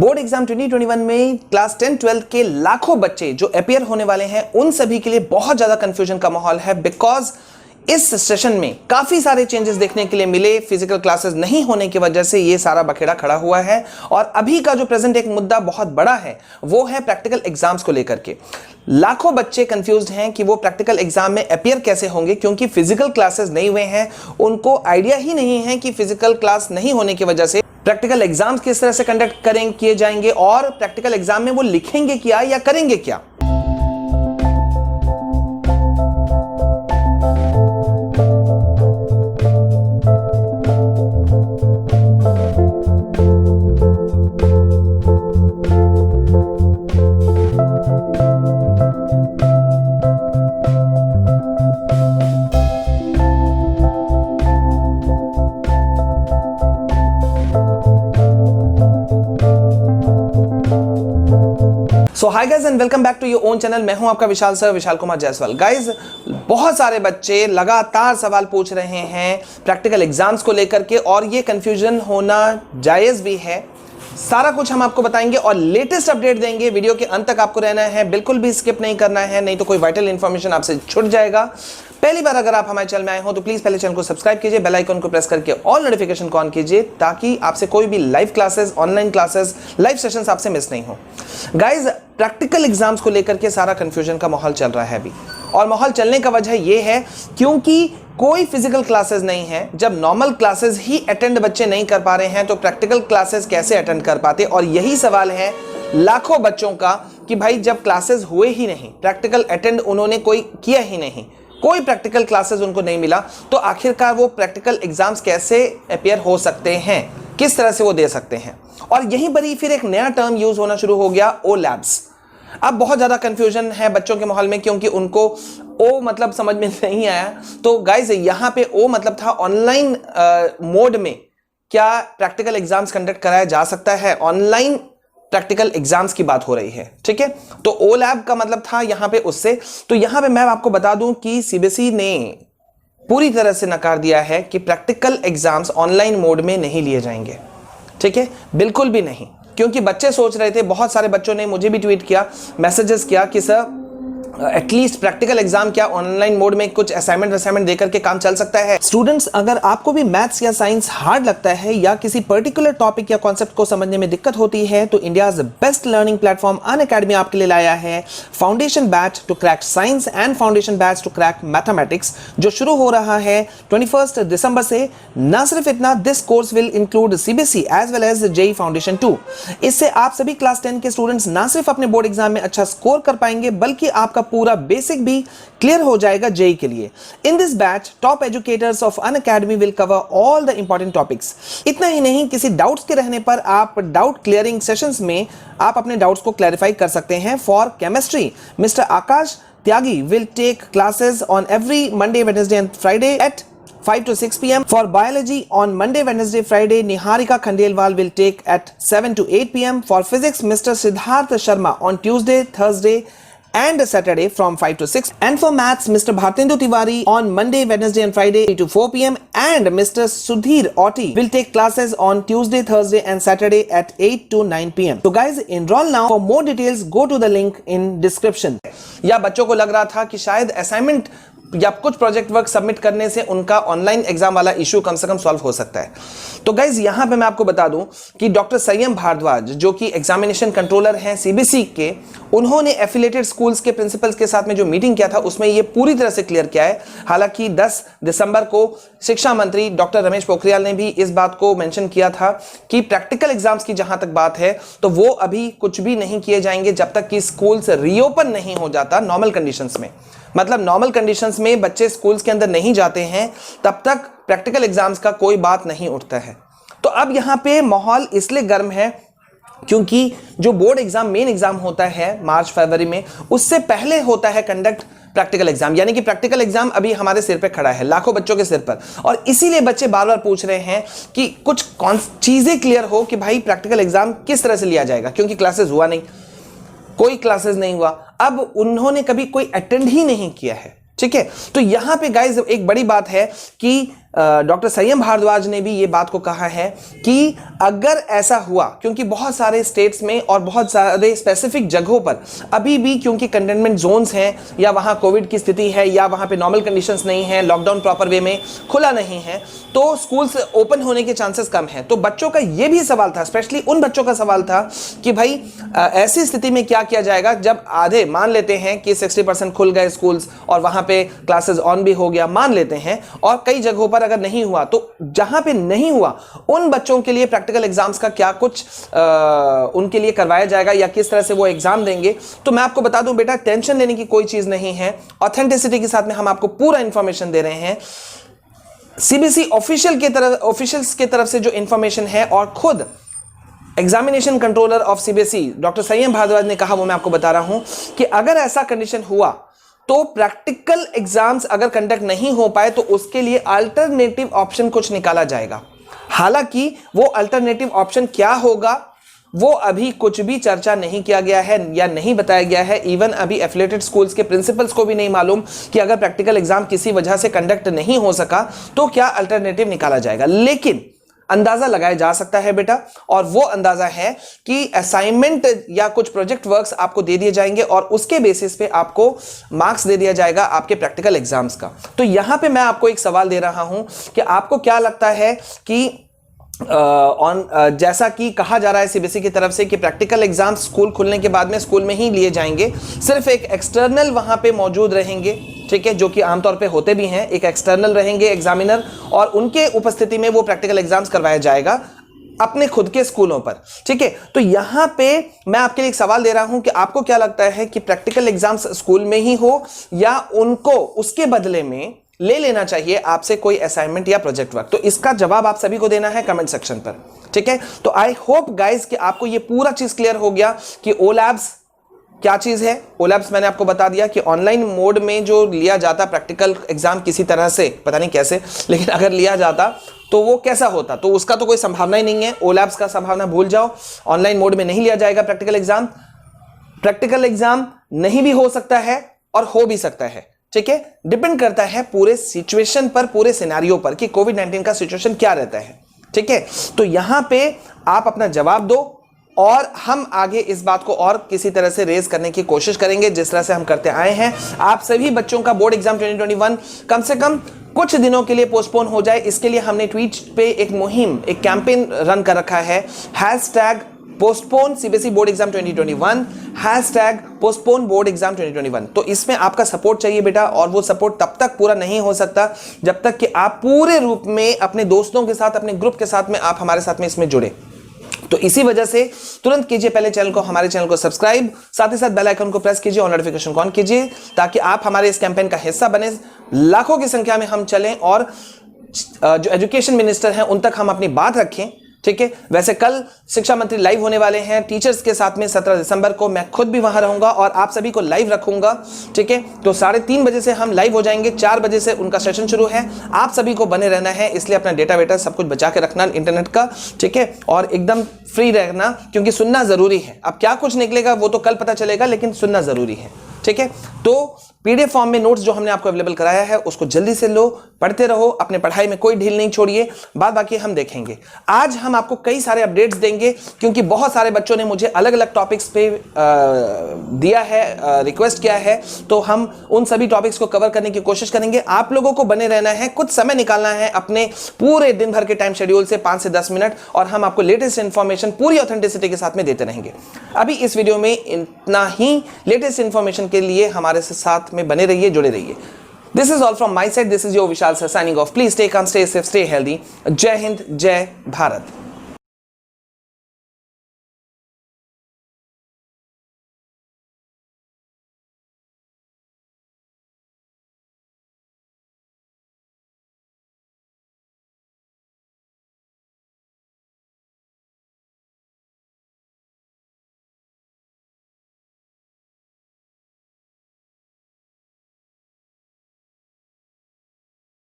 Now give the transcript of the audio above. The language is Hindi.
बोर्ड एग्जाम 2021 में क्लास 10-12 के लाखों बच्चे जो अपीयर होने वाले हैं उन सभी के लिए बहुत ज्यादा कंफ्यूजन का माहौल है, बिकॉज इस सेशन में काफी सारे चेंजेस देखने के लिए मिले। फिजिकल क्लासेस नहीं होने की वजह से ये सारा बखेड़ा खड़ा हुआ है और अभी का जो प्रेजेंट एक मुद्दा बहुत बड़ा है वो है प्रैक्टिकल एग्जाम्स को लेकर के। लाखों बच्चे कंफ्यूज्ड हैं कि वो प्रैक्टिकल एग्जाम में अपीयर कैसे होंगे, क्योंकि फिजिकल क्लासेस नहीं हुए हैं। उनको आइडिया ही नहीं है कि फिजिकल क्लास नहीं होने की वजह से प्रैक्टिकल एग्जाम्स किस तरह से कंडक्ट किए जाएंगे और प्रैक्टिकल एग्जाम में वो लिखेंगे क्या या करेंगे क्या। So hi guys and welcome back to your own channel. मैं हूं आपका विशाल सर, विशाल कुमार जायसवाल। गाइज, बहुत सारे बच्चे लगातार सवाल पूछ रहे हैं प्रैक्टिकल एग्जाम्स को लेकर के और ये कंफ्यूजन होना जायज भी है। सारा कुछ हम आपको बताएंगे और लेटेस्ट अपडेट देंगे। वीडियो के अंत तक आपको रहना है, बिल्कुल भी स्किप नहीं करना है, नहीं तो कोई वाइटल इंफॉर्मेशन आपसे छूट जाएगा। पहली बार अगर आप हमारे चैनल में आए हो तो प्लीज पहले चैनल को सब्सक्राइब कीजिए, बेल आइकन को प्रेस करके ऑल नोटिफिकेशन को ऑन कीजिए ताकि आपसे कोई भी live classes, online classes, live sessions आपसे मिस नहीं हो। गाइज, प्रैक्टिकल एग्जाम्स को लेकर के सारा कंफ्यूजन का माहौल चल रहा है अभी, और माहौल चलने का वजह यह है क्योंकि कोई फिजिकल क्लासेस नहीं है। जब नॉर्मल क्लासेस ही अटेंड बच्चे नहीं कर पा रहे हैं तो प्रैक्टिकल क्लासेस कैसे अटेंड कर पाते। और यही सवाल है लाखों बच्चों का कि भाई जब क्लासेस हुए ही नहीं, प्रैक्टिकल अटेंड उन्होंने कोई किया ही नहीं, कोई प्रैक्टिकल क्लासेस उनको नहीं मिला, तो आखिरकार वो प्रैक्टिकल एग्जाम्स कैसे अपीयर हो सकते हैं, किस तरह से वो दे सकते हैं। और यहीं पर ही फिर एक नया टर्म यूज होना शुरू हो गया, ओ लैब्स। अब बहुत ज्यादा कंफ्यूजन है बच्चों के माहौल में क्योंकि उनको ओ मतलब समझ में नहीं आया। तो गाइज, यहां पे ओ मतलब था ऑनलाइन मोड में क्या प्रैक्टिकल एग्जाम्स कंडक्ट कराया जा सकता है, ऑनलाइन प्रैक्टिकल एग्जाम्स की बात हो रही है, ठीक है। तो ओ लैब का मतलब था यहां पे उससे। तो यहां पे मैं आपको बता दूं कि सीबीएसई ने पूरी तरह से नकार दिया है कि प्रैक्टिकल एग्जाम्स ऑनलाइन मोड में नहीं लिए जाएंगे, ठीक है, बिल्कुल भी नहीं। क्योंकि बच्चे सोच रहे थे, बहुत सारे बच्चों ने मुझे भी ट्वीट किया, मैसेजेस किया कि सर एटलीस्ट प्रैक्टिकल एग्जाम क्या ऑनलाइन मोड में कुछ असाइनमेंट देकर के काम चल सकता है। स्टूडेंट्स, अगर आपको भी मैथ्स या साइंस हार्ड लगता है या किसी पर्टिकुलर टॉपिक या कॉन्सेप्ट को समझने में दिक्कत होती है तो India's best learning platform Unacademy आपके लिए लाया है foundation batch to crack science and foundation batch to crack mathematics, जो शुरू हो रहा है 21 दिसंबर से। ना सिर्फ इतना, this course will include CBSE as well as JEE foundation 2। इससे आप सभी क्लास 10 के स्टूडेंट्स ना सिर्फ अपने बोर्ड एग्जाम में अच्छा स्कोर कर पाएंगे बल्कि आपका पूरा बेसिक भी क्लियर हो जाएगा जेईई के लिए। In this batch top educators of Unacademy will cover all the important topics. इतना ही नहीं, किसी डाउट्स के रहने पर आप डाउट क्लियरिंग सेशंस में आप अपने डाउट्स को क्लैरिफाई कर सकते हैं। For chemistry, mister Aakash Tyagi will take classes on every Monday, Wednesday and Friday at 5 to 6 p.m. For biology on Monday, Wednesday, Friday, Niharika Khandelwal will take at 7 to 8 p.m. For physics, Mr. Siddharth Sharma on Tuesday, Thursday and Saturday from 5 to 6. And for maths, Mr. Bhartendu Tiwari on Monday, Wednesday and Friday 3 to 4 p.m. And Mr. Sudhir Oti will take classes on Tuesday, Thursday and Saturday at 8 to 9 p.m. So guys, enroll now. For more details, go to the link in description. या बच्चों को लग रहा था कि शायद असाइनमेंट या कुछ प्रोजेक्ट वर्क सबमिट करने से उनका ऑनलाइन एग्जाम वाला इशू कम से कम सॉल्व हो सकता है। तो गाइज, यहां पे मैं आपको बता दूं कि डॉक्टर संयम भारद्वाज जो कि एग्जामिनेशन कंट्रोलर हैं सीबीएसई के, उन्होंने एफिलिएटेड स्कूल्स के प्रिंसिपल्स के साथ में जो मीटिंग किया था उसमें ये पूरी तरह से क्लियर किया है। हालांकि 10 दिसंबर को शिक्षा मंत्री डॉक्टर रमेश पोखरियाल ने भी इस बात को मेंशन किया था कि प्रैक्टिकल एग्जाम्स की जहां तक बात है तो वो अभी कुछ भी नहीं किए जाएंगे जब तक कि स्कूल्स रीओपन नहीं हो जाता नॉर्मल कंडीशंस में। मतलब नॉर्मल कंडीशंस में बच्चे स्कूल्स के अंदर नहीं जाते हैं तब तक प्रैक्टिकल एग्जाम्स का कोई बात नहीं उठता है। तो अब यहां पे माहौल इसलिए गर्म है क्योंकि जो बोर्ड एग्जाम, मेन एग्जाम होता है मार्च फरवरी में, उससे पहले होता है कंडक्ट प्रैक्टिकल एग्जाम। यानी कि प्रैक्टिकल एग्जाम अभी हमारे सिर पे खड़ा है, लाखों बच्चों के सिर पर। और इसीलिए बच्चे बार बार पूछ रहे हैं कि कुछ चीजें क्लियर हो कि भाई प्रैक्टिकल एग्जाम किस तरह से लिया जाएगा, क्योंकि क्लासेस हुआ नहीं, कोई क्लासेस नहीं हुआ। अब उन्होंने कभी कोई अटेंड ही नहीं किया है, ठीक है। तो यहां पे गाइस एक बड़ी बात है कि डॉक्टर संयम भारद्वाज ने भी ये बात को कहा है कि अगर ऐसा हुआ, क्योंकि बहुत सारे स्टेट्स में और बहुत सारे स्पेसिफिक जगहों पर अभी भी क्योंकि कंटेनमेंट जोन्स हैं या वहाँ कोविड की स्थिति है या वहाँ पे नॉर्मल कंडीशंस नहीं है, लॉकडाउन प्रॉपर वे में खुला नहीं है, तो स्कूल्स ओपन होने के चांसेस कम हैं। तो बच्चों का ये भी सवाल था, स्पेशली उन बच्चों का सवाल था कि भाई ऐसी स्थिति में क्या किया जाएगा जब आधे मान लेते हैं कि 60% खुल गए स्कूल्स और वहाँ पे क्लासेस ऑन भी हो गया, मान लेते हैं, और कई जगहों पर अगर नहीं हुआ, तो जहां पे नहीं हुआ उन बच्चों के लिए प्रैक्टिकल एग्जाम्स का क्या कुछ उनके लिए करवाया जाएगा या किस तरह से वो एग्जाम देंगे। तो मैं आपको बता दूं बेटा, टेंशन लेने की कोई चीज नहीं है। ऑथेंटिसिटी के साथ में हम आपको पूरा इंफॉर्मेशन दे रहे हैं। सीबीएसई ऑफिशियल्स की तरफ से जो इंफॉर्मेशन है और खुद examination controller of CBSE doctor संयम भारद्वाज ने कहा, वो मैं आपको बता रहा हूं कि अगर ऐसा कंडीशन हुआ तो प्रैक्टिकल एग्जाम्स अगर कंडक्ट नहीं हो पाए तो उसके लिए अल्टरनेटिव ऑप्शन कुछ निकाला जाएगा। हालांकि वो अल्टरनेटिव ऑप्शन क्या होगा वो अभी कुछ भी चर्चा नहीं किया गया है या नहीं बताया गया है। इवन अभी एफिलिएटेड स्कूल्स के प्रिंसिपल्स को भी नहीं मालूम कि अगर प्रैक्टिकल एग्जाम किसी वजह से कंडक्ट नहीं हो सका तो क्या अल्टरनेटिव निकाला जाएगा। लेकिन अंदाजा लगाया जा सकता है बेटा, और वो अंदाजा है कि असाइनमेंट या कुछ प्रोजेक्ट वर्क्स आपको दे दिए जाएंगे और उसके बेसिस पे आपको मार्क्स दे दिया जाएगा आपके प्रैक्टिकल एग्जाम्स का। तो यहां पे मैं आपको एक सवाल दे रहा हूं कि आपको क्या लगता है कि जैसा कि कहा जा रहा है सीबीएसई की तरफ से कि प्रैक्टिकल एग्जाम स्कूल खुलने के बाद में स्कूल में ही लिए जाएंगे, सिर्फ एक एक्सटर्नल वहां पे मौजूद रहेंगे, ठीक है, जो कि आमतौर पे होते भी हैं, एक एक्सटर्नल रहेंगे एग्जामिनर और उनके उपस्थिति में वो प्रैक्टिकल एग्जाम्स करवाया जाएगा अपने खुद के स्कूलों पर, ठीक है। तो यहां पे मैं आपके लिए एक सवाल दे रहा हूं कि आपको क्या लगता है कि प्रैक्टिकल एग्जाम्स स्कूल में ही हो या उनको उसके बदले में ले लेना चाहिए आपसे कोई असाइनमेंट या प्रोजेक्ट वर्क। तो इसका जवाब आप सभी को देना है कमेंट सेक्शन पर, ठीक है। तो आई होप गाइस कि आपको ये पूरा चीज क्लियर हो गया कि ओ लैब्स क्या चीज है। ओ लैब्स मैंने आपको बता दिया कि ऑनलाइन मोड में जो लिया जाता प्रैक्टिकल एग्जाम किसी तरह से, पता नहीं कैसे, लेकिन अगर लिया जाता तो वो कैसा होता, तो उसका तो कोई संभावना ही नहीं है। ओ लैब्स का संभावना भूल जाओ, ऑनलाइन मोड में नहीं लिया जाएगा प्रैक्टिकल एग्जाम। प्रैक्टिकल एग्जाम नहीं भी हो सकता है और हो भी सकता है, ठीक है, डिपेंड करता है पूरे सिचुएशन पर, पूरे सिनेरियो पर कि कोविड-19 का सिचुएशन क्या रहता है, ठीक है। तो यहां पे आप अपना जवाब दो और हम आगे इस बात को और किसी तरह से रेज करने की कोशिश करेंगे जिस तरह से हम करते आए हैं। आप सभी बच्चों का बोर्ड एग्जाम 2021 कम से कम कुछ दिनों के लिए पोस्टपोन हो जाए, इसके लिए हमने ट्वीट पे एक मुहिम, एक कैंपेन रन कर रखा है, #postpone CBSE board exam 2021, #postpone board exam 2021। तो इसमें आपका सपोर्ट चाहिए बेटा, और वो सपोर्ट तब तक पूरा नहीं हो सकता जब तक कि आप पूरे रूप में अपने दोस्तों के साथ, अपने ग्रुप के साथ में आप हमारे साथ में इसमें जुड़े। तो इसी वजह से तुरंत कीजिए पहले चैनल को, हमारे चैनल को सब्सक्राइब, साथ ही साथ बेल आइकन को प्रेस कीजिए और नोटिफिकेशन ऑन कीजिए ताकि आप हमारे इस कैंपेन का हिस्सा बने। लाखों की संख्या में हम चलें और जो एजुकेशन मिनिस्टर हैं उन तक हम अपनी बात रखें, ठीक है। वैसे कल शिक्षा मंत्री लाइव होने वाले हैं टीचर्स के साथ में 17 दिसंबर को, मैं खुद भी वहां रहूंगा और आप सभी को लाइव रखूंगा, ठीक है। तो 3:30 बजे से हम लाइव हो जाएंगे, 4 बजे से उनका सेशन शुरू है। आप सभी को बने रहना है, इसलिए अपना डेटा वेटा सब कुछ बचा के रखना इंटरनेट का, ठीक है, और एकदम फ्री रहना क्योंकि सुनना जरूरी है। अब क्या कुछ निकलेगा वो तो कल पता चलेगा, लेकिन सुनना जरूरी है, ठीक है। तो पीडीएफ फॉर्म में नोट्स जो हमने आपको अवेलेबल कराया है उसको जल्दी से लो, पढ़ते रहो, अपने पढ़ाई में कोई ढील नहीं छोड़िए, बाद बाकी हम देखेंगे। आज हम आपको कई सारे अपडेट्स देंगे क्योंकि बहुत सारे बच्चों ने मुझे अलग अलग टॉपिक्स पे दिया है, रिक्वेस्ट किया है, तो हम उन सभी टॉपिक्स को कवर करने की कोशिश करेंगे। आप लोगों को बने रहना है, कुछ समय निकालना है अपने पूरे दिन भर के टाइम शेड्यूल से 5 से 10 मिनट, और हम आपको लेटेस्ट इंफॉर्मेशन पूरी ऑथेंटिसिटी के साथ में देते रहेंगे। अभी इस वीडियो में इतना ही। लेटेस्ट इंफॉर्मेशन के लिए हमारे साथ में बने रहिए, जुड़े रहिए। This is all from my side. This is your Vishal sir signing off. Please stay calm, stay safe, stay healthy. जय हिंद, जय भारत।